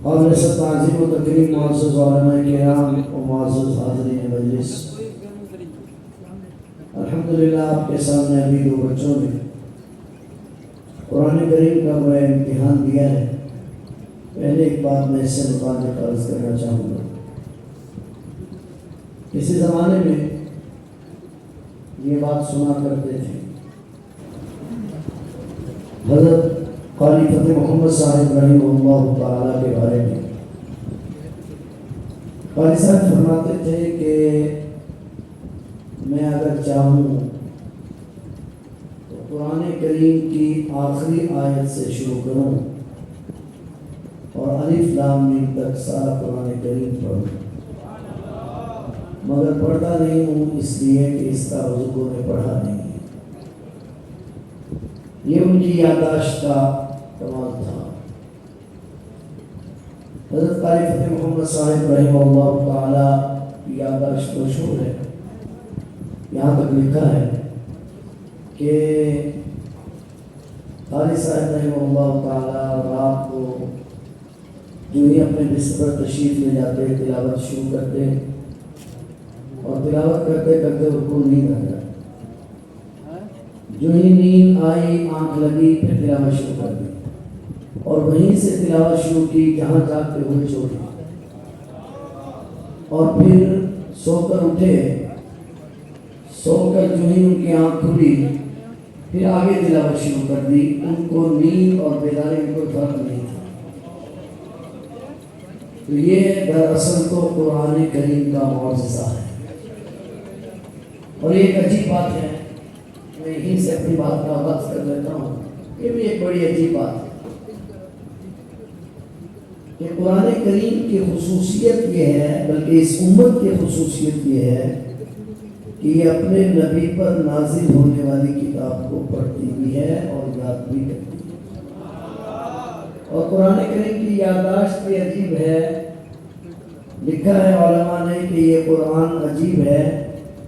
قابل تعظیم و تکریم معزز علماء کرام و معزز حاضرین مجلس، الحمدللہ آپ کے سامنے ابھی دو بچوں نے قرآن کریم کا وہ امتحان دیا ہے۔ پہلے ایک بات میں اس سے متعلق عرض کرنا چاہوں گا۔ کسی زمانے میں یہ بات سنا کرتے تھے، حضرت قاری فتح محمد صاحب رحمہ اللہ تعالیٰ کے بارے میں قاری صاحب فرماتے تھے کہ میں اگر چاہوں تو قرآن کریم کی آخری آیت سے شروع کروں اور الف لام میم تک سارا قرآن کریم پڑھوں، مگر پڑھتا نہیں ہوں اس لیے کہ اس کا بزرگوں نے پڑھا نہیں ہے۔ یہ ان کی یادداشت کا کمال تھا۔ حضرت قاری فتح محمد صاحب رحمہ اللہ تعالی کی یادداشت مشہور ہے۔ یہاں تک لکھا ہے کہ قاری صاحب رحمہ اللہ تعالی رات کو جو ہی اپنے بستر پر تشریف لے جاتے تلاوت شروع کرتے اور تلاوت کرتے کرتے ان کو نیند آ جاتی۔ جو ہی نیند آئی آنکھ لگی پھر تلاوت شروع کر دی اور وہیں سے تلاوت شروع کی جہاں جاگتے ہوئے چھوڑی، اور پھر سو کر اٹھے، سو کر جو ہی ان کی آنکھ کھلی پھر آگے تلاوت شروع کر دی۔ ان کو نیند اور بیداری میں کوئی فرق نہیں تھا۔ تو یہ دراصل تو قرآن کریم کا معجزہ ہے، اور ایک عجیب بات ہے، میں یہیں سے اپنی بات کا آغاز کر لیتا ہوں۔ یہ بھی ایک بڑی عجیب بات ہے کہ قرآن کریم کی خصوصیت یہ ہے، بلکہ اس امت کی خصوصیت یہ ہے کہ یہ اپنے نبی پر نازل ہونے والی کتاب کو پڑھتی بھی ہے اور یاد بھی کرتی ہے۔ اور قرآن کریم کی یادداشت بھی عجیب ہے۔ لکھا ہے علماء نے کہ یہ قرآن عجیب ہے،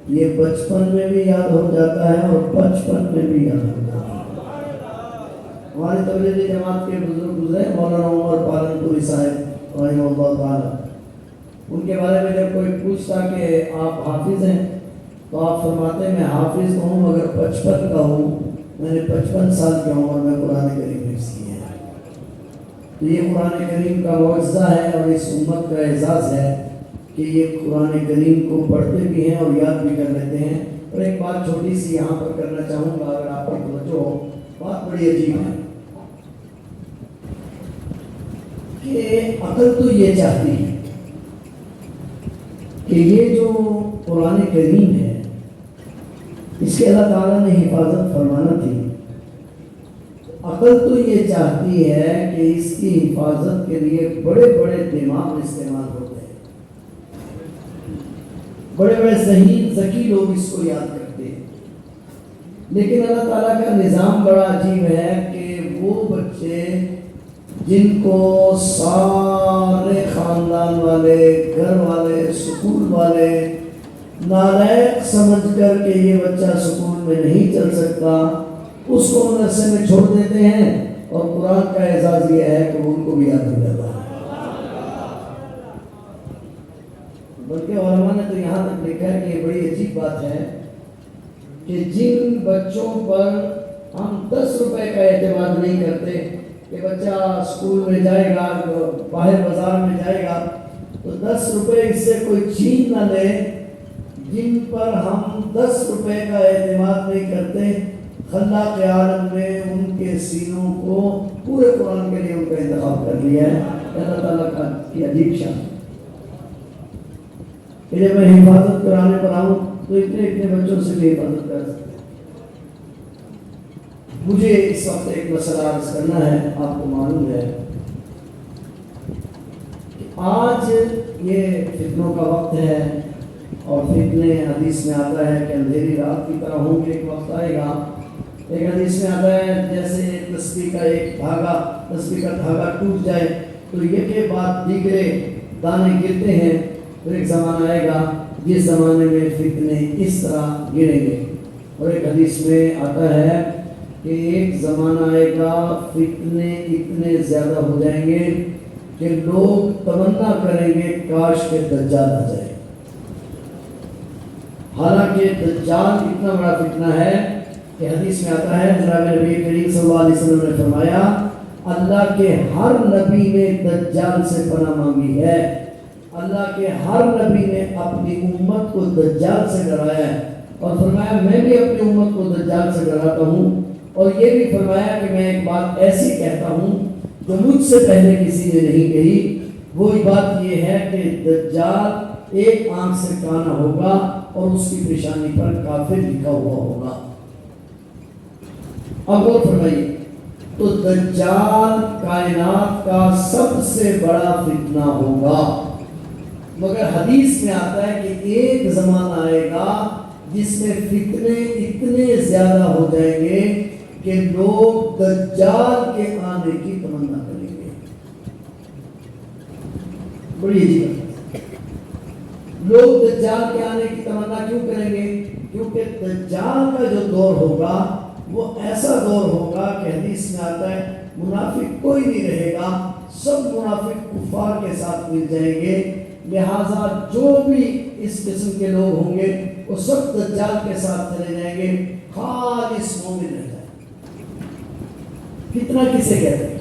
یہ بچپن میں بھی یاد ہو جاتا ہے اور بچپن میں بھی یاد ہو جاتا ہے۔ ہماری تبلیغی جماعت کے بزرگ گزرے مولانا عمر پالنپوری صاحب رحمہ اللہ تعالی، ان کے بارے میں جب کوئی پوچھتا کہ آپ حافظ ہیں تو آپ فرماتے ہیں میں حافظ ہوں مگر 55 کا ہوں، میں نے 55 سال کی عمر میں قرآن کریم حفظ کیا ہے۔ تو یہ قرآن کریم کا معجزہ ہے اور اس امت کا اعزاز ہے کہ یہ قرآن کریم کو پڑھتے بھی ہیں اور یاد بھی کر لیتے ہیں۔ اور ایک بات چھوٹی سی یہاں پر کرنا چاہوں گا، اگر آپ کی توجہ ہو، بات بڑی عجیب ہے کہ عقل تو یہ چاہتی ہے کہ یہ جو قرآن کریم ہے اس کے اللہ تعالیٰ نے حفاظت فرمانا تھی۔ عقل تو یہ چاہتی ہے کہ اس کی حفاظت کے لیے بڑے بڑے دماغ استعمال ہوتے ہیں، بڑے بڑے ذہین ذکی لوگ اس کو یاد کرتے ہیں، لیکن اللہ تعالیٰ کا نظام بڑا عجیب ہے کہ وہ بچے جن کو سارے خاندان والے، گھر والے، سکول والے نالائق سمجھ کر کہ یہ بچہ سکول میں نہیں چل سکتا، اس کو مدرسے میں چھوڑ دیتے ہیں، اور قرآن کا اعزاز یہ ہے کہ ان کو بھی یاد ہو جاتا ہے۔ بلکہ علماء نے تو یہاں تک لکھا ہے کہ یہ بڑی عجیب بات ہے کہ جن بچوں پر ہم 10 روپے کا اعتماد نہیں کرتے کہ بچہ اسکول میں جائے گا، باہر بازار میں جائے گا تو 10 روپے اس سے کوئی چھین نہ لے، جن پر ہم 10 روپے کا اعتماد نہیں کرتے، خلاق عالم نے ان کے سینوں کو پورے قرآن کے لیے ان کا انتخاب کر لیا ہے۔ اللہ تعالیٰ کا یہ عجیب شان کہ جب میں حفاظت کرانے پر آؤں تو اتنے بچوں سے بھی حفاظت کر سکتے۔ مجھے اس وقت ایک مسئلہ عرض کرنا ہے۔ آپ کو معلوم ہے کہ آج یہ فتنوں کا وقت ہے، اور فتنے حدیث میں آتا ہے کہ اندھیری رات کی طرح ہوں گے، ایک وقت آئے گا، ایک حدیث میں آتا ہے جیسے تسبیح کا ایک دھاگا، تسبیح کا دھاگا ٹوٹ جائے تو یہ کے بعد دیگرے دانے گرتے ہیں، پھر ایک زمانہ آئے گا جس زمانے میں فتنے اس طرح گریں گے۔ اور ایک حدیث میں آتا ہے کہ ایک زمانہ آئے گا فتنے اتنے زیادہ ہو جائیں گے کہ لوگ تمنا کریں گے کاش کے دجال آ جائے. حالانکہ دجال اتنا بڑا فتنہ ہے کہ حدیث میں آتا ہے جناب نبی کریم صلی اللہ علیہ وسلم نے فرمایا اللہ کے ہر نبی نے دجال سے پناہ مانگی ہے. اللہ کے ہر نبی نے اپنی امت کو دجال سے ڈرایا ہے اور فرمایا میں بھی اپنی امت کو دجال سے ڈراتا ہوں. اور یہ بھی فرمایا کہ میں ایک بات ایسی کہتا ہوں جو مجھ سے پہلے کسی نے نہیں کہی. وہی بات یہ ہے کہ دجال ایک آنکھ سے کانا ہوگا اور اس کی پیشانی پر کافر لکھا ہوا ہوگا. اب غور فرمائیے تو دجال کائنات کا سب سے بڑا فتنہ ہوگا. مگر حدیث میں آتا ہے کہ ایک زمانہ آئے گا جس میں فتنے اتنے زیادہ ہو جائیں گے کہ لوگ دجال کے آنے کی تمنا کریں گے. بڑی عجیب بات ہے. لوگ دجال کے آنے کی تمنا کیوں کریں گے؟ کیونکہ دجال کا جو دور ہوگا وہ ایسا دور ہوگا کہ حدیث میں آتا ہے منافق کوئی نہیں رہے گا, سب منافق کفار کے ساتھ مل جائیں گے. لہٰذا جو بھی اس قسم کے لوگ ہوں گے وہ سب دجال کے ساتھ چلے جائیں گے, خالص مومن رہ جائیں. فتنہ کسے کہتے ہیں؟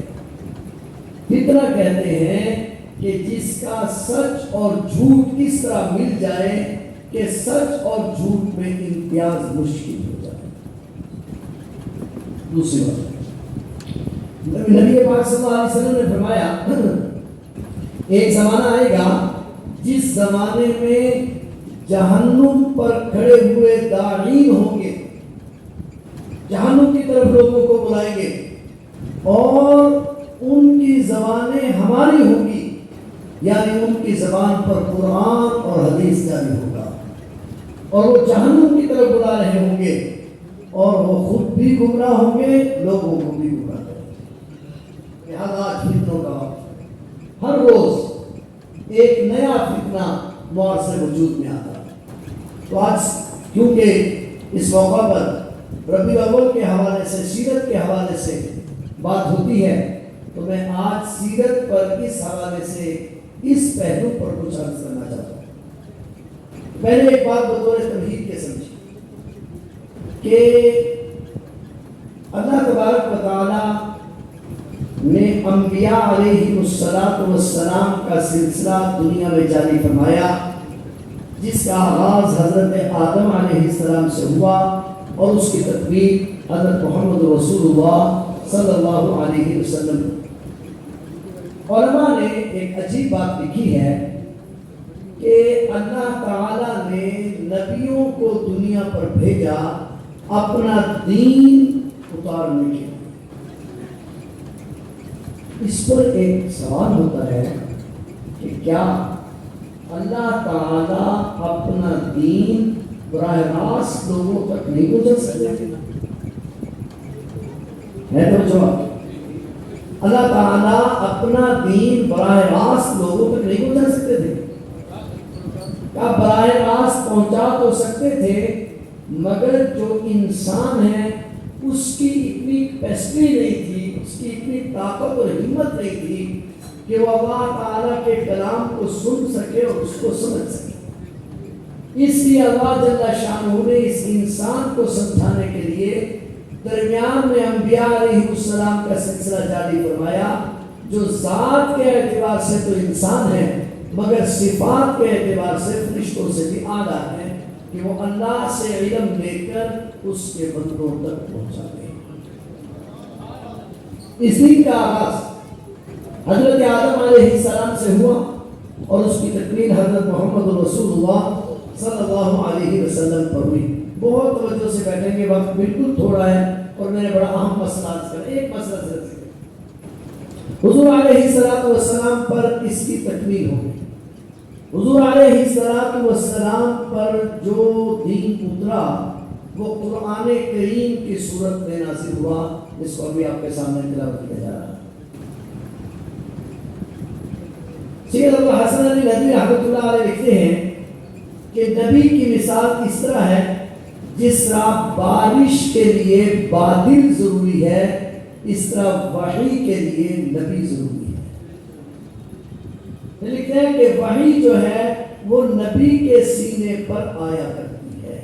فتنہ کہتے ہیں کہ جس کا سچ اور جھوٹ اس طرح مل جائے کہ سچ اور جھوٹ میں امتیاز مشکل ہو جائے. دوسری بات نبی پاک صلی اللہ علیہ وسلم نے فرمایا ایک زمانہ آئے گا جس زمانے میں جہنم پر کھڑے ہوئے داعین ہوں گے, جہنم کی طرف لوگوں کو بلائیں گے اور ان کی زبانیں ہماری ہوں گی, یعنی ان کی زبان پر قرآن اور حدیث جاری ہوگا اور وہ جہنم کی طرف بلا رہے ہوں گے اور وہ خود بھی گمراہ ہوں گے, لوگوں کو بھی گمراہ کریں گے. لہٰذا آج فتنوں کا وقت, ہر روز ایک نیا فتنہ معاشرے وجود میں آتا ہے. تو آج کیونکہ اس موقع پر ربیع الاول کے حوالے سے, سیرت کے حوالے سے بات ہوتی ہے تو میں آج سیرت پر اس حوالے سے اس پہلو پر کچھ عرض کرنا چاہتا ہوں. پہلے ایک بات بطور تمہید کے سمجھیں کہ اللہ تبارک و تعالی نے انبیاء علیہ السلام کا سلسلہ دنیا میں جاری فرمایا, جس کا آغاز حضرت آدم علیہ السلام سے ہوا اور اس کی تکمیل حضرت محمد رسول اللہ صلی اللہ علیہ وسلم. علماء نے ایک عجیب بات لکھی ہے کہ اللہ تعالیٰ نے نبیوں کو دنیا پر بھیجا اپنا دین اتارنے کے لیے. اس پر ایک سوال ہوتا ہے کہ کیا اللہ تعالیٰ اپنا دین براہ راست لوگوں تک نہیں پہنچا سکتے؟ ہے تو جواب, اللہ تعالیٰ اپنا دین براہ راست لوگوں تک نہیں پہنچا سکتے تھے؟ کیا براہ راست پہنچا تو سکتے تھے, مگر جو انسان ہے اس کی اتنی کیپیسٹی نہیں تھی, اس کی اتنی طاقت اور ہمت نہیں تھی کہ وہ اللہ تعالیٰ کے کلام کو سن سکے اور اس کو سمجھ سکے. اس لیے اللہ جل شانہ نے اس انسان کو سمجھانے کے لیے درمیان میں انبیاء علیہ السلام کا سلسلہ جاری فرمایا, جو ذات کے اعتبار سے تو انسان ہے مگر صفات کے اعتبار سے فرشتوں سے بھی اعلیٰ ہے, کہ وہ اللہ سے علم لے کر اس کے بندوں تک پہنچا دے. اس دین کا آغاز حضرت آدم علیہ السلام سے ہوا اور اس کی تکمیل حضرت محمد رسول اللہ صلی اللہ علیہ وسلم پر ہوئی. بہت توجہ سے بیٹھیں گے, وقت بالکل تھوڑا ہے اور میں نے بڑا اہم مسئلہ عرض کرا. ایک مسئلہ سے حضور علیہ السلام پر اس کی تکمیل ہو گئی. حضور علیہ السلام پر جو دین اترا وہ قرآن کریم کی صورت میں نازل ہوا, جس کو ابھی آپ کے سامنے تلاوت کیا جا رہا ہے. سید ابو الحسن علی ندوی رحمۃ اللہ علیہ لکھتے ہیں کہ نبی کی مثال اس طرح ہے جس طرح بارش کے لیے بادل ضروری ہے, اس طرح وحی کے لیے نبی ضروری ہے. لکھتے ہیں کہ وحی جو ہے وہ نبی کے سینے پر آیا کرتی ہے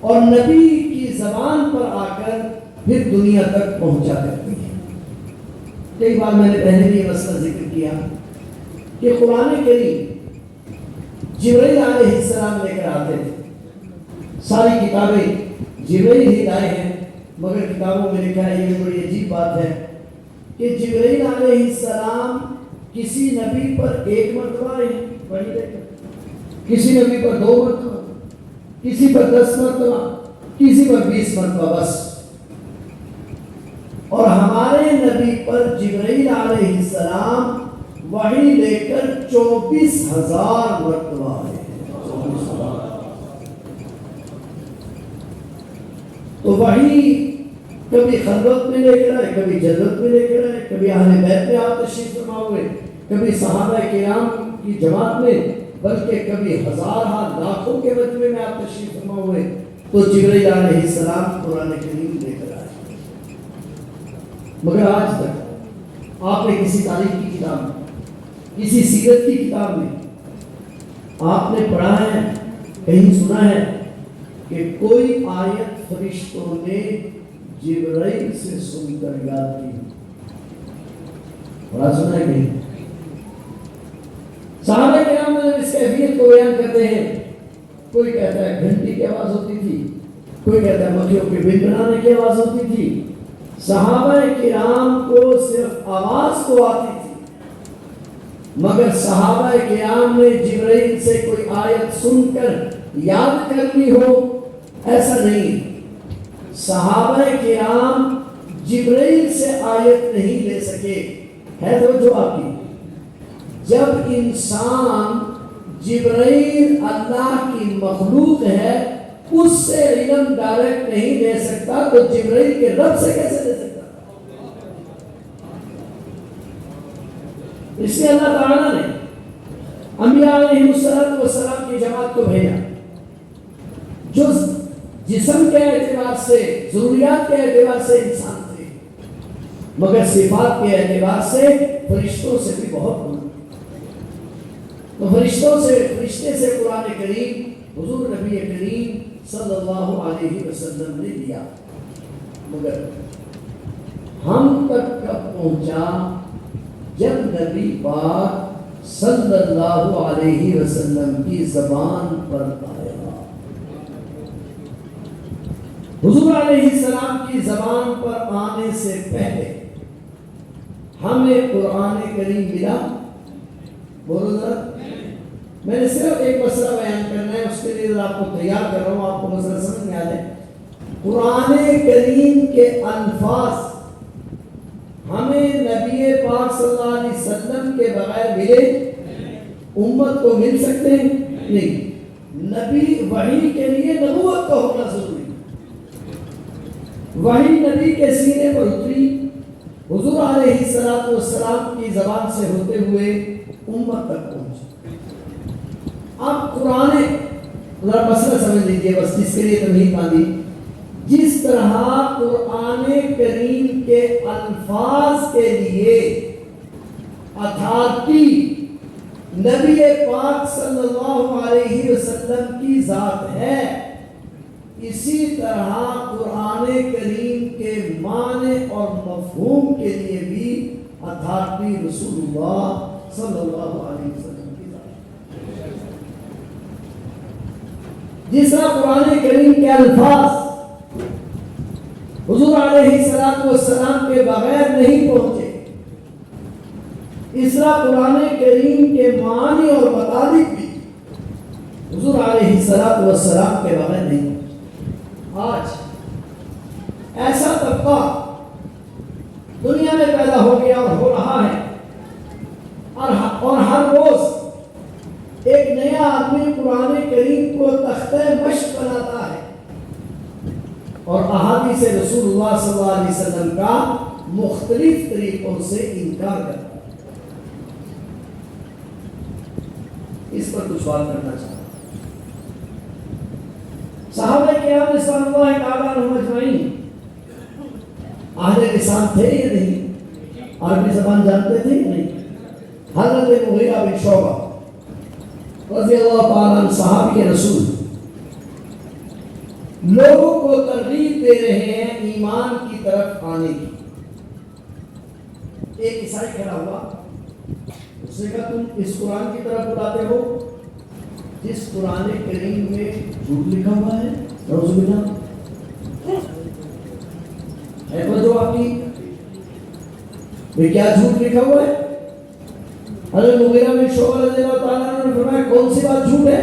اور نبی کی زبان پر آ کر پھر دنیا تک پہنچا کرتی ہے۔ کئی بار میں نے پہلے بھی یہ مسئلہ ذکر کیا کہ قرآن کریم جبرائیل علیہ السلام لے کر آتے تھے، ساری کتابیں جبرائیل ہی لائے ہیں، مگر کتابوں میں لکھا ہے، یہ بڑی عجیب بات ہے کہ جبرائیل علیہ السلام کسی نبی پر 1 مرتبہ آئے ہیں وحی لے کر، کسی نبی پر 2 مرتبہ، کسی پر 10 مرتبہ، کسی پر 20 مرتبہ بس، اور ہمارے نبی پر جبرائیل علیہ السلام وحی لے کر 24,000 مرتبہ آئے ہیں۔ 24,000۔ تو وحی کبھی خلوت میں لے کر آئے، کبھی جنت میں لے کر آئے، کبھی اہل بیت میں آپ تشریف فرما ہوئے، کبھی صحابہ کرام کی جماعت میں، بلکہ کبھی ہزارہ لاکھوں کے مجمع میں آپ تشریف فرما ہوئے، تو جبرائیل علیہ السلام قرآن کریم لے کر آئے۔ مگر آج تک آپ نے کسی تاریخ کی کتاب میں، کسی سیرت کی کتاب میں آپ نے پڑھا ہے، کہیں سنا ہے کہ کوئی آیت فرشتوں نے جبرائیل سے سن کر یاد کی؟ بڑا سنا ہے کہیں؟ صحابہ کرام نے اس کیفیت کو بیان کرتے ہیں، کوئی کہتا ہے گھنٹی کی آواز ہوتی تھی، کوئی کہتا ہے مکھیوں کے بن بنانے کی آواز ہوتی تھی۔ صحابہ کرام کو صرف آواز تو آتی تھی، مگر صحابہ کرام نے جبرائیل سے کوئی آیت سن کر یاد کر لی ہو، ایسا نہیں۔ صحابہ کرام جبرائیل سے آیت نہیں لے سکے۔ ہے توجہ آپ کی؟ جب انسان جبرائیل اللہ کی مخلوق ہے، اس سے علم ڈائریکٹ نہیں لے سکتا، تو جبرائیل کے رب سے کیسے لے سکتا؟ اس لیے اللہ تعالیٰ نے انبیاء علیہ السلام کی جماعت کو بھیجا، جو جسم کے اعتبار سے، ضروریات کے اعتبار سے انسان تھے، مگر صفات کے اعتبار سے فرشتوں سے بھی بہت بڑھ۔ تو فرشتے سے قرآن کریم حضور نبی کریم صلی اللہ علیہ وسلم نے دیا، مگر ہم تک کب پہنچا؟ جب نبی پاک صلی اللہ علیہ وسلم کی زبان پر آیا۔ حضور علیہ السلام کی زبان پر آنے سے پہلے ہمیں قرآن کریم ملا؟ بولو ذرا۔ میں نے صرف ایک مسئلہ بیان کرنا ہے، اس کے لیے آپ کو تیار کر رہا ہوں، آپ کو مسئلہ سمجھ میں آ جائے۔ قرآن کریم کے الفاظ ہمیں نبی پاک صلی اللہ علیہ وسلم کے بغیر ملے؟ امت کو مل سکتے ہیں؟ نہیں۔ نبی وحی کے لیے نبوت کا ہونا ضروری۔ وحی نبی کے سینے پر اتری، حضور علیہ السلام کی زبان سے ہوتے ہوئے امت تک پہنچی۔ اب قرآن، ذرا مسئلہ سمجھ لیجیے بس، جس کے لیے تمہید باندھی، جس طرح قرآن کریم کے الفاظ کے لیے اتھارٹی نبی پاک صلی اللہ علیہ وسلم کی ذات ہے، اسی طرح قرآن کریم کے معنی اور مفہوم کے لیے بھی اتھارٹی رسول اللہ صلی اللہ علیہ وسلم کی ذات ہے۔ جس طرح قرآن کریم کے الفاظ حضور علیہ السلام کے بغیر نہیں پہنچے، اس طرح قرآن کریم کے معنی اور مطابق بھی حضور علیہ السلام کے بغیر نہیں پہنچے۔ آج ایسا طبقہ دنیا میں پیدا ہو گیا اور ہو رہا ہے، اور ہر روز ایک نیا آدمی قرآن کریم کو تختہ مشق بناتا ہے اور احادیث رسول اللہ صلی اللہ علیہ وسلم کا مختلف طریقوں سے انکار کرتا ہے۔ اس پر کچھ بات کرنا چاہتا ہوں۔ صحابہ کرام رضوان اللہ تعالیٰ عنہم اجمعین اہل لسان تھے یا نہیں؟ عربی زبان جانتے تھے یا نہیں؟ حضرت مغیرہ بن شعبہ رضی اللہ تعالیٰ عنہ صحابی رسول لوگوں کو ترغیب دے رہے ہیں ایمان کی طرف آنے کی. ایک عیسائی کھڑا ہوا, اس نے کہا تم اس قرآن کی طرف بلاتے ہو جس قرآن کریم میں جھوٹ لکھا ہوا ہے؟ نعوذ باللہ. ہے جو آپ کی میں کیا جھوٹ لکھا ہوا ہے؟ حضرت مغیرہ بن شعبہ رضی اللہ تعالیٰ عنہ نے فرمایا کون سی بات جھوٹ ہے؟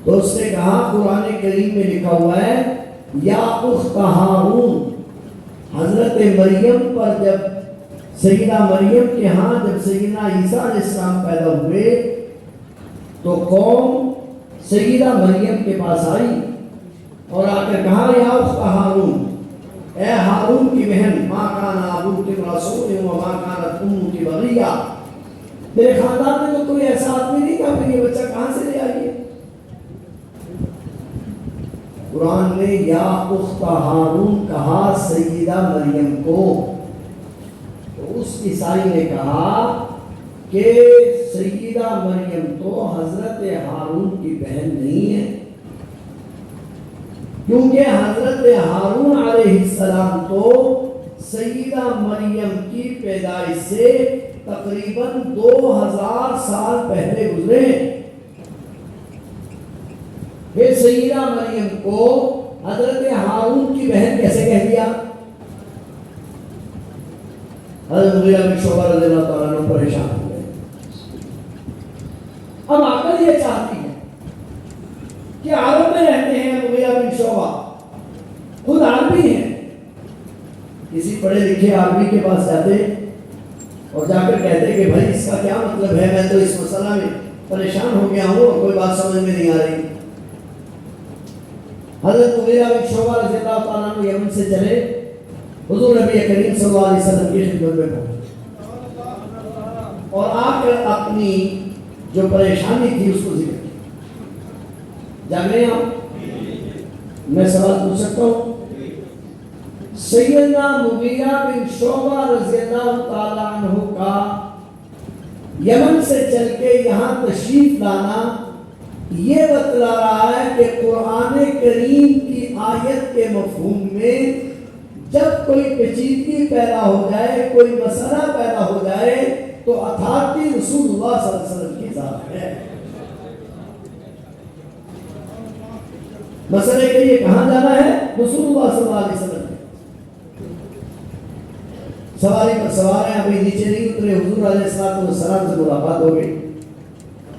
تو اس نے کہا قرآن کریم میں لکھا ہوا ہے یا اخت ہارون. حضرت مریم پر جب سیدہ مریم کے ہاں جب سیدنا عیسیٰ علیہ السلام پیدا ہوئے تو قوم سیدہ مریم کے پاس آئی اور آ کر کہا یا اخت ہارون, اے ہارون کی بہن, ماں کان ابوک امرأ سوء وما کانت امک بغیہ. میرے خاندان میں تو کوئی ایسا آدمی نہیں تھا, پھر یہ بچہ کہاں سے لے آئی ہے؟ قرآن نے یا اخت ہارون کہا سیدہ مریم کو. تو اس عیسائی نے کہا کہ سیدہ مریم تو حضرت ہارون کی بہن نہیں ہے, کیونکہ حضرت ہارون علیہ السلام تو سیدہ مریم کی پیدائش سے تقریباً 2000 سال پہلے گزرے. پھر سیدہ مریم کو حضرت ہارون کی بہن کیسے کہہ دیا؟ حضرت مغیرہ بن شعبہ رضی اللہ تعالیٰ عنہ پریشان ہو گئے. اب عقل یہ چاہتی ہے کہ عرب میں رہتے ہیں مغیرہ بن شعبہ, خود عربی ہیں, کسی پڑھے لکھے عربی کے پاس جاتے اور جا کر کہتے کہ بھائی اس کا کیا مطلب ہے, میں تو اس مسئلہ میں پریشان ہو گیا ہوں اور کوئی بات سمجھ میں نہیں آ رہی. حضرت مغیرہ بن شعبہ رضی اللہ تعالیٰ عنہ یمن سے چلے, حضور نبی کریم صلی اللہ علیہ وسلم کی خدمت میں پہنچے اور آ کر اپنی جو پریشانی تھی اس کو ذکر کی. جان رہے ہیں آپ؟ میں سوال پوچھ سکتا ہوں؟ سیدنا مغیرہ بن شعبہ رضی اللہ تعالیٰ عنہ کا یمن سے چل کے یہاں تشریف لانا یہ بتلا رہا ہے کہ قرآن کریم کی آیت کے مفہوم میں جب کوئی پیچیدگی پیدا ہو جائے, کوئی مسئلہ پیدا ہو جائے تو اتھارٹی رسول اللہ صلی اللہ علیہ وسلم کی ذات ہے. مسئلے کے لیے کہاں جانا ہے؟ رسول اللہ صلی اللہ علیہ وسلم. سواری پر سوار ہیں, ابھی نیچے نہیں اترے, حضور علیہ السلام سے ملاقات ہو گئی,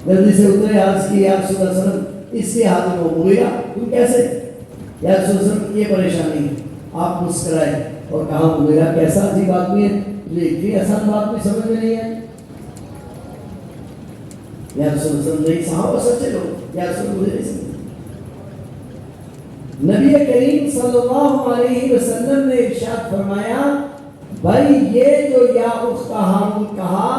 جلدی سے اترے, عرض کی یا رسول اللہ صلی اللہ علیہ وسلم اس کے ہاتھ میں مغیرہ, تم کیسے؟ یا رسول اللہ صلی اللہ علیہ وسلم یہ پریشانی ہے. آپ مسکرائے اور کہا مغیرہ کیسا عجیب آدمی ہے, لیکن آسان بات بھی سمجھ میں نہیں ہے. یا رسول اللہ صلی اللہ علیہ وسلم نہیں, صحابہ سچے لوگ, یا رسول اللہ مجھے نہیں سمجھ. نبی کریم صلی اللہ علیہ وسلم نے ارشاد فرمایا بھائی یہ جو یا اخت ہارون کہا,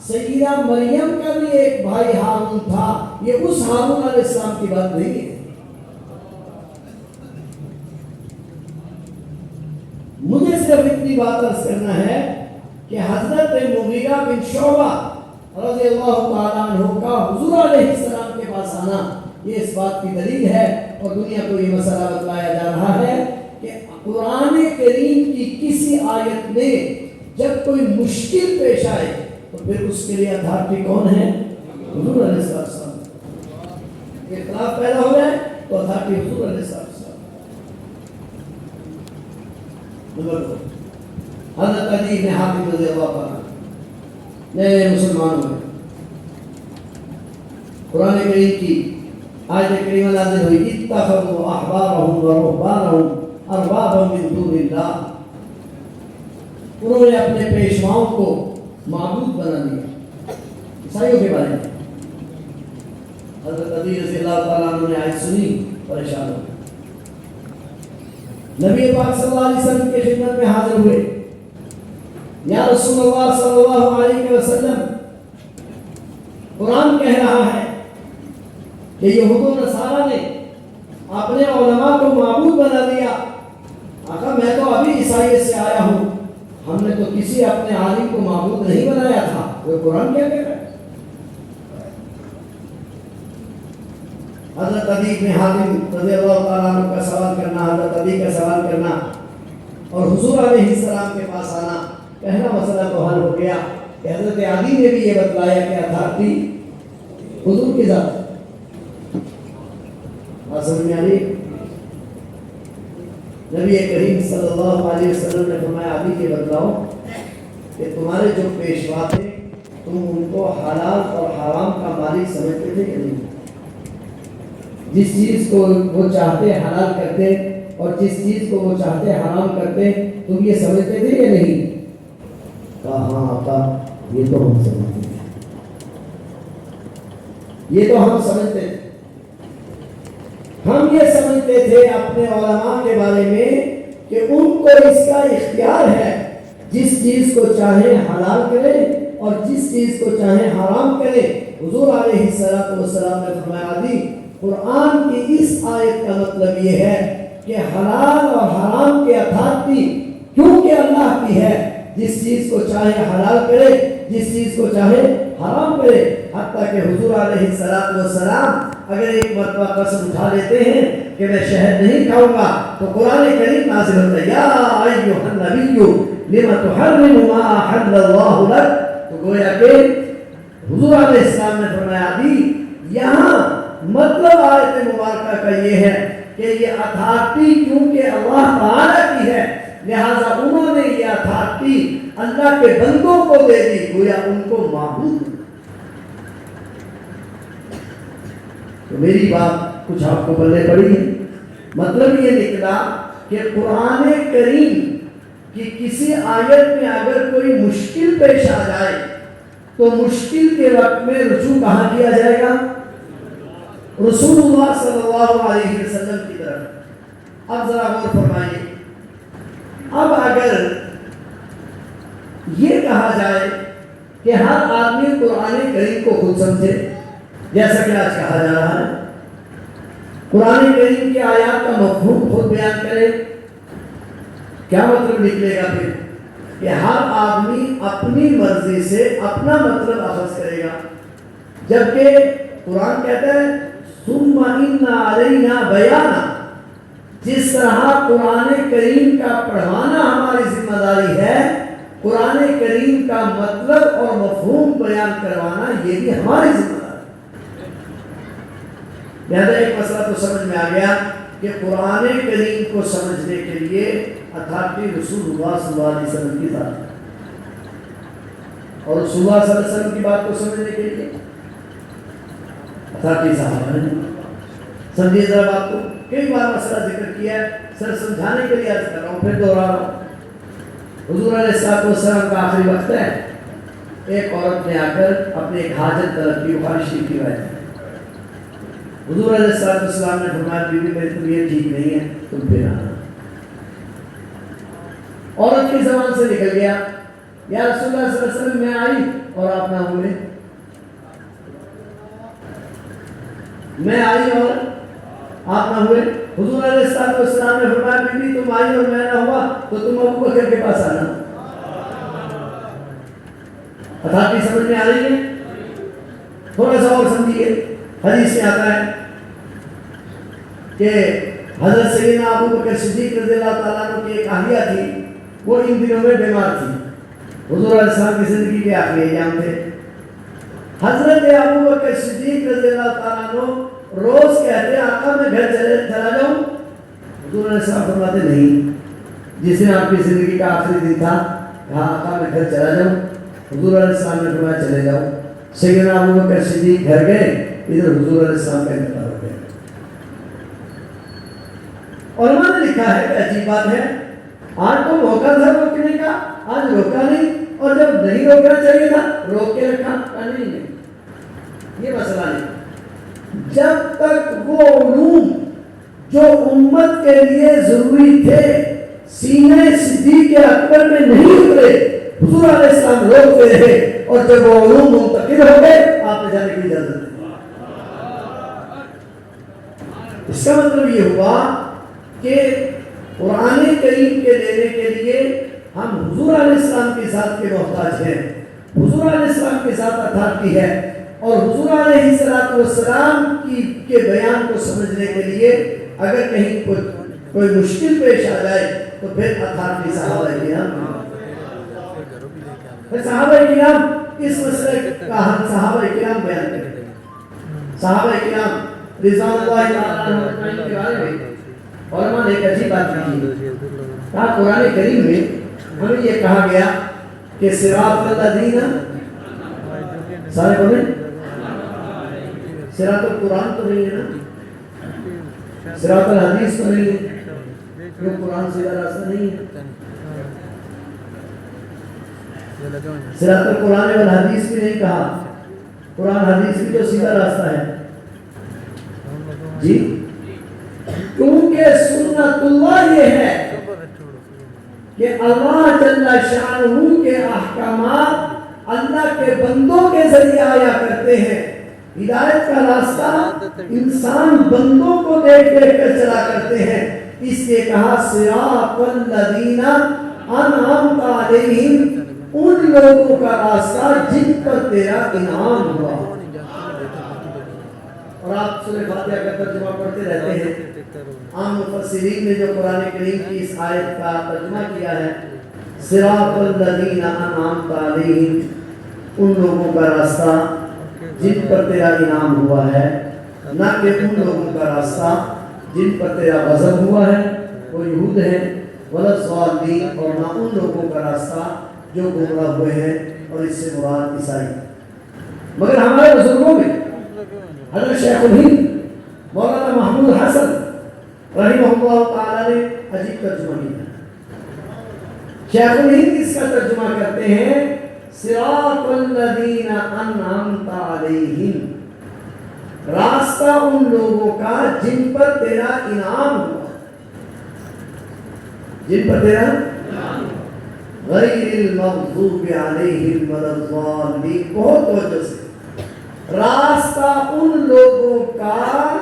سیدہ مریم کا بھی ایک بھائی ہارون تھا, یہ اس ہارون علیہ السلام کی بات نہیں ہے. مجھے صرف اتنی بات عرض کرنا ہے کہ حضرت مغیرہ بن شعبہ رضی اللہ تعالیٰ عنہ کا حضور علیہ السلام کے پاس آنا یہ اس بات کی دلیل ہے, اور دنیا کو یہ مسئلہ بتلایا جا رہا ہے کہ قرآن کریم کی کسی آیت میں جب کوئی مشکل پیش آئے تو پھر اس کے لیے اتھارٹی کون ہے؟ حضور علیہ السلام. اختلاف پیدا ہو جائے تو اتھارٹی حضور علیہ السلام. نمبر 2, حضرت علی بن حاتم رضی اللہ عنہ نئے مسلمان ہوئے. قرآن کریم کی آیت کریمہ نازل ہوئی اتخذوا احبارهم ورهبانهم اربابا من دون اللہ. انہوں نے اپنے پیشواؤں کو معبود بنا دیا. عیسائیوں کے بارے میں حضرت علی رضی اللہ تعالیٰ عنہ نے آیت سنی, پریشان ہو گئے. نبی پاک صلی اللہ علیہ وسلم کی خدمت میں حاضر ہوئے. یا رسول اللہ صلی اللہ علیہ وسلم, قرآن کہہ رہا ہے کہ یہود و نصارہ نے اپنے علماء کو معبود بنا دیا. آقا میں تو ابھی عیسائیت سے آیا ہوں, ہم نے تو کسی اپنے عالم کو معبود نہیں بنایا تھا. تو قرآن کیا کہہ رہا ہے؟ حضرت عدی بن حاتم رضی اللہ تعالیٰ عنہ کا سوال کرنا، حضرت عدی کا سوال کرنا اور حضور علیہ السلام کے پاس آنا، پہلا مسئلہ تو حل ہو گیا کہ حضرت عدی نے بھی یہ بتلایا کہ اتھارٹی حضور کی ذات ہے۔ بات سمجھ میں آ رہی؟ نبی کریم صلی اللہ علیہ وسلم نے فرمایا عدی کے بتلاؤ کہ تمہارے جو پیشوا تھے تم ان کو حلال اور حرام کا مالک سمجھتے تھے کہ نہیں؟ جس چیز کو وہ چاہتے حلال کرتے اور جس چیز کو وہ چاہتے حرام کرتے، تم یہ سمجھتے تھے یا نہیں؟ کہا ہاں آقا یہ تو ہم سمجھتے تھے، یہ تو ہم سمجھتے تھے۔ ہم یہ سمجھتے تھے اپنے علماء کے بارے میں کہ ان کو اس کا اختیار ہے، جس چیز کو چاہے حلال کرے اور جس چیز کو چاہے حرام کرے۔ حضور علیہ السلام نے فرمایا عدی قرآن کی اس آیت کا مطلب یہ ہے کہ حلال اور حرام کے اتھارٹی کیونکہ اللہ کی ہے، جس چیز کو چاہے حلال کرے، جس چیز کو چاہے حرام کرے۔ حتیٰ کہ حضور علیہ السلام اگر ایک مرتبہ قسم اٹھا لیتے ہیں کہ میں شہد نہیں کھاؤں گا تو قرآن کریم نازل ہوتا ہے یا ایھا النبی لم تحرم ما احل اللہ لک۔ تو گویا کہ حضور علیہ السلام نے فرمایا عدی یہاں مطلب آیت مبارکہ کا یہ ہے کہ یہ اتھارٹی کیونکہ اللہ تعالیٰ کی ہے، لہذا انہوں نے یہ اتھارٹی اللہ کے بندوں کو دے دی، گویا ان کو معبود۔ تو میری بات کچھ آپ کو پلے پڑی ہے، مطلب یہ نکلا کہ قرآن کریم کی کسی آیت میں اگر کوئی مشکل پیش آ جائے تو مشکل کے وقت میں رجوع کہاں کیا جائے گا؟ رسول اللہ صلی اللہ علیہ وسلم کی طرف۔ اب ذرا غور فرمائیے، اب اگر یہ کہا جائے کہ ہر آدمی قرآن کریم کو خود سمجھے، جیسا کہ آج کہا جا رہا ہے، قرآن کریم کی آیات کا مفہوم خود بیان کرے، کیا مطلب نکلے گا پھر؟ کہ ہر آدمی اپنی مرضی سے اپنا مطلب اخذ کرے گا، جبکہ قرآن کہتا ہے ثم ان علینا بیانا۔ جس طرح قرآن کریم کا پڑھوانا ہماری ذمہ داری ہے، قرآن کریم کا مطلب اور مفہوم بیان کروانا یہ بھی ہماری ذمہ داری ہے۔ لہذا ایک مسئلہ تو سمجھ میں آ گیا کہ قرآن کریم کو سمجھنے کے لیے اتھارٹی رسول اللہ صلی اللہ علیہ وسلم کی ذات ہے، اور رسول اللہ صلی اللہ علیہ وسلم کی بات کو سمجھنے کے لیے اتھارٹی صاحب ہے۔ سمجھیے ذرا بات کو، کئی بار مسئلہ ذکر کیا ہے، سر سمجھانے کے لیے عرض کر رہا ہوں، پھر دوہرا رہا ہوں۔ حضور علیہ السلام کا آخری وقت ہے، ایک عورت نے آ کر اپنے ایک حاجت طلب کی، بخاری شریف کی روایت ہے۔ حضور علیہ السلام نے فرمایا بیوی میری طبیعت ٹھیک نہیں ہے، تم پھر آنا۔ عورت کی زبان سے نکل گیا یا رسول اللہ صلی اللہ علیہ وسلم میں آئی اور آپ نہ ہوئے، میں آئی اور آپ نہ ہوئے۔ حضور علیہ السلام نے فرمایا بیوی تم آئی اور میں نہ ہوا تو تم ابو بکر کے پاس آنا۔ اتھارٹی سمجھ میں آ رہی ہے؟ تھوڑا سا اور سمجھیے، حدیث میں آتا ہے کہ حضرت سیدنا ابو بکر صدیق رضی اللہ تعالیٰ عنہ کی ایک اہلیہ تھی، وہ ان دنوں میں بیمار تھی، حضور علیہ السلام کی زندگی کے آخری ایام تھے۔ حضرت ابو بکر صدیق رضی اللہ تعالیٰ عنہ روز کہتے آقا میں گھر چلا جاؤں؟ حضور علیہ السلام فرماتے نہیں، جس دن آپ کی زندگی کا آخری دن تھا کہا آقا میں گھر چلا جاؤں؟ حضور علیہ السلام نے فرمایا چلے جاؤ۔ سیدنا ابو بکر صدیق گھر گئے، ادھر حضور علیہ السلام کا انتقال ہو گیا۔ علماء نے لکھا ہے کہ عجیب بات ہے، آج تو موقع تھا روکنے کا، آج روکا نہیں، اور جب نہیں روکنا چاہیے تھا روک کے رکھا، نہیں، یہ مسئلہ نہیں۔ جب تک وہ علوم جو امت کے لیے ضروری تھے سینے صدیق اکبر میں نہیں اترے، حضور علیہ السلام روکتے رہے، اور جب وہ علوم منتقل ہو گئے آپ نے جانے کی اجازت دی۔ اس کا مطلب یہ ہوا کہ قرآن کریم کے لینے کے لیے ہم حضور علیہ السلام کی ذات کے محتاج ہیں، حضور علیہ السلام کے ساتھ اتھارٹی ہے، اور حضور علیہ السلام کے بیان کو سمجھنے کے لیے اگر کہیں کوئی مشکل پیش آ جائے تو پھر اتھارٹی صحابہ کرام، صحابہ کرام اس مسئلے کا حل صحابہ کرام بیان کرتے ہیں۔ صحابہ کرام رضوان اللہ تعالیٰ عنہ کے بارے میں علماء نے ایک عجیب بات کی، کہا قرآن کریم میں ہمیں یہ کہا گیا کہ صراط الذین، سارے بولیں صراط القرآن تو نہیں ہے نا، صراط الحدیث تو نہیں ہے، کیوں قرآن سیدھا راستہ نہیں ہے؟ صراط القرآن والحدیث بھی نہیں کہا، قرآن حدیث بھی تو سیدھا راستہ ہے جی، کیونکہ سنت اللہ یہ ہے کہ اللہ جل شانہ کے احکامات اللہ کے بندوں کے ذریعے آیا کرتے ہیں۔ ہدایت کا راستہ انسان بندوں کو دیکھ دیکھ کر چلا کرتے ہیں، اس لیے کہا صراط الذین انعمت علیہم، ان لوگوں کا راستہ جن پر تیرا انعام ہوا۔ اور آپ سورہ فاتحہ کا ترجمہ پڑھتے رہتے ہیں، عام مفسرین نے جو قرآن کریم کی اس آیت کا ترجمہ کیا ہے صراط الذین انعمت علیہم، ان لوگوں کا راستہ جن پر تیرا انعام ہوا ہے، نہ کہ ان لوگوں کا راستہ جن پر تیرا غضب ہوا ہے، وہ یہود ہیں، ولا الضالین، اور نہ ان لوگوں کا راستہ جو گمراہ ہوئے ہیں، اور اس سے مراد عیسائی۔ مگر ہمارے بزرگوں میں حضرت شیخ الہند مولانا محمود حسن رحمہ اللہ تعالی نے عجیب ترجمہ کیا۔ شیخ الہند اس کا ترجمہ کرتے ہیں صراط الذین انعمت علیہم، راستہ ان لوگوں کا جن پر تیرا انعام ہوا، جن پر تیرا غیر المغضوب علیہم ولا الضالین، بہت توجہ سے، راستہ ان لوگوں کا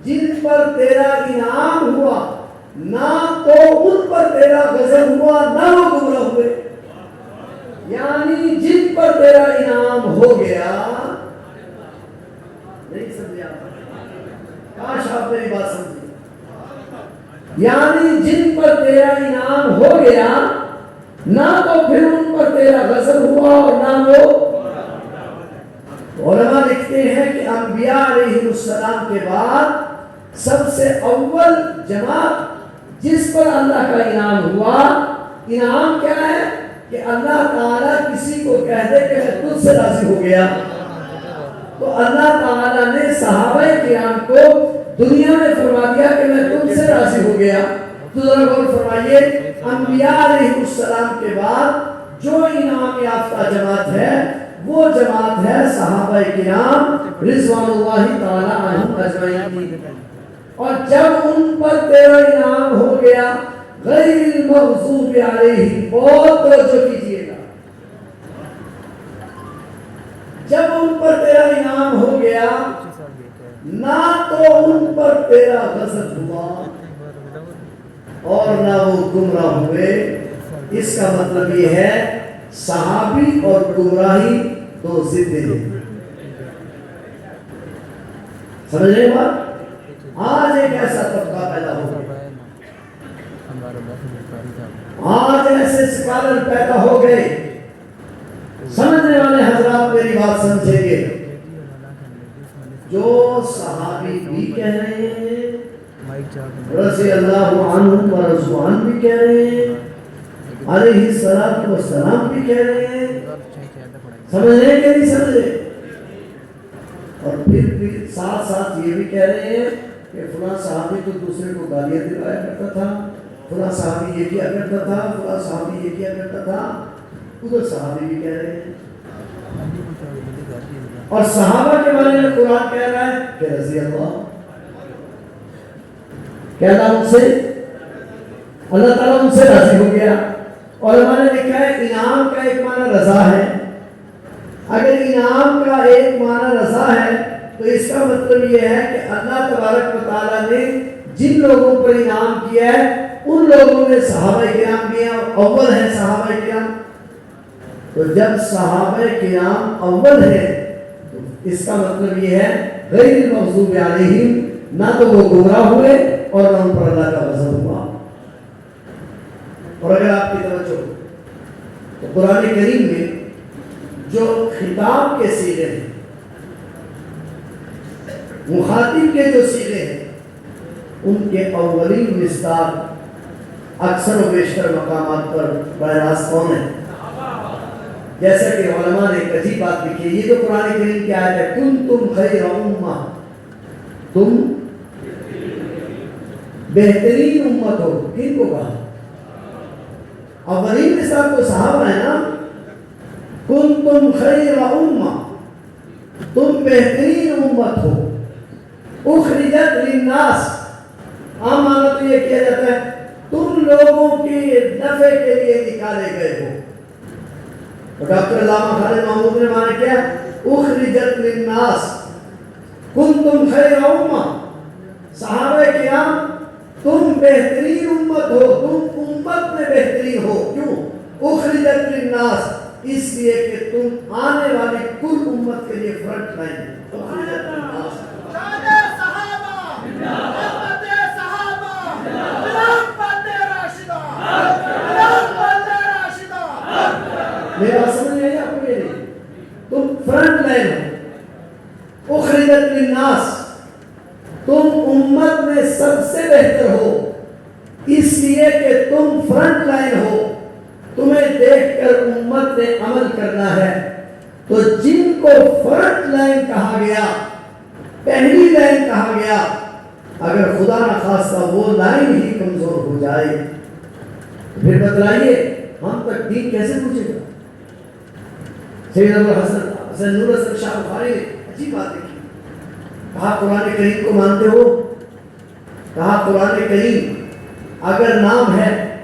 جن پر تیرا انعام ہوا، نہ تو ان پر تیرا غضب ہوا نہ وہ گمراہ ہوئے، یعنی جن پر تیرا انعام ہو گیا، نہیں سمجھے آپ؟ کاش آپ میری بات سمجھے، یعنی جن پر تیرا انعام ہو گیا نہ تو پھر ان پر تیرا غضب ہوا اور نہ وہ۔ علماء لکھتے ہیں کہ انبیاء علیہ السلام کے بعد سب سے اول جماعت جس پر اللہ کا انعام ہوا، انعام کیا ہے کہ اللہ تعالیٰ کسی کو کہہ دے کہ میں تجھ سے راضی ہو گیا، تو اللہ تعالیٰ نے صحابہ کرام کو دنیا میں فرما دیا کہ میں تم سے راضی ہو گیا۔ تو ذرا غور فرمائیے، انبیاء علیہ السلام کے بعد جو انعام یافتہ جماعت ہے وہ جماعت ہے صحابہ کرام رضوان اللہ تعالی عنہم اجمعین، اور جب ان پر تیرا انعام ہو گیا غیر المغضوب علیہم، بہت توجہ کیجیے گا، جب ان پر تیرا انعام ہو گیا نہ تو ان پر تیرا غضب ہوا اور نہ وہ گمراہ ہوئے، اس کا مطلب یہ ہے صحابی اور گمراہی دو ضد ہیں۔ سمجھ رہے بات؟ آج ایک ایسا طبقہ پیدا ہو گیا، آج ایسے اسکالر پیدا ہو گئے، سمجھنے والے حضرات میری بات سمجھیں گے، جو صحابی بھی کہہ رہے ہیں، رضی اللہ عنہم ورضوان بھی کہہ رہے ہیں، علیہ السلام بھی کہہ رہے ہیں، سمجھ رہے ہیں کہ نہیں سمجھ رہے؟ اور پھر ساتھ ساتھ یہ بھی کہہ رہے ہیں کہ فلاں صحابی تو دوسرے کو گالیاں دلایا کرتا تھا، فلاں صحابی یہ کیا کرتا تھا، فلاں صحابی یہ کیا کرتا تھا، ادھر صحابی بھی کہہ رہے ہیں۔ اور صحابہ کے بارے میں قرآن کہہ رہا ہے کہ رضی اللہ، کہہ رہا ان سے اللہ تعالیٰ ان سے راضی ہو گیا۔ اور علماء نے لکھا ہے انعام کا ایک معنی رضا ہے، اگر انعام کا ایک معنی رضا ہے تو اس کا مطلب یہ ہے کہ اللہ تبارک و تعالیٰ نے جن لوگوں پر انعام کیا ہے ان لوگوں میں صحابہ کرام بھی ہیں، اول ہیں صحابہ کرام، تو جب صحابہ کرام اول ہے تو اس کا مطلب یہ ہے غیر المغضوب علیہم، نہ تو وہ گمراہ ہوئے اور نہ ان پر اللہ کا غضب ہوا۔ اور اگر آپ کی توجہ تو قرآن کریم میں جو خطاب کے صیغے ہیں، مخاطب کے جو صیغے ہیں، ان کے اولین مصداق اکثر و بیشتر مقامات پر براہ راست کون ہے؟ جیسا کہ علماء نے ایک عجیب بات لکھی ہے، یہ تو قرآن کریم کی آیت ہے، کنتم خیر امہ، تم بہترین امت ہو۔ کن کو کہا؟ اولین مصداق تو صحابہ ہے نا، کنتم خیر امہ، تم بہترین امت ہو، اخرجت للناس، عام معنی تو یہ کیا جاتا ہے تم لوگوں کے نفع کے لیے نکالے گئے ہو۔ ڈاکٹر علامہ خالد محمود نے معنی کیا؟ اخرجت للناس کنتم خیر امہ، صحابہ کرام تم بہترین امت ہو، تم امت میں بہترین ہو۔ کیوں؟ اخرجت للناس، اس لیے کہ تم آنے والی کل امت کے لیے فرنٹ لائن ہے۔ میرا سمجھ نہیں آئی آپ کو؟ یہ نہیں، تم فرنٹ لائن ہو۔ اخرجت للناس، تم امت میں سب سے بہتر ہو، اس لیے کہ تم فرنٹ لائن ہو، تمہیں دیکھ کر امت نے عمل کرنا ہے۔ تو جن کو فرنٹ لائن کہا گیا، پہلی لائن کہا گیا، اگر خدا نہ خواستہ وہ لائن ہی کمزور ہو جائے پھر بتلائیے ہم تک دین کیسے پہنچے گا؟ سید ابو حسن نور حسن شاہ بخاری نے عجیب بات لکھی، کہا قرآن کریم کو مانتے ہو؟ کہا قرآن کریم اگر نام ہے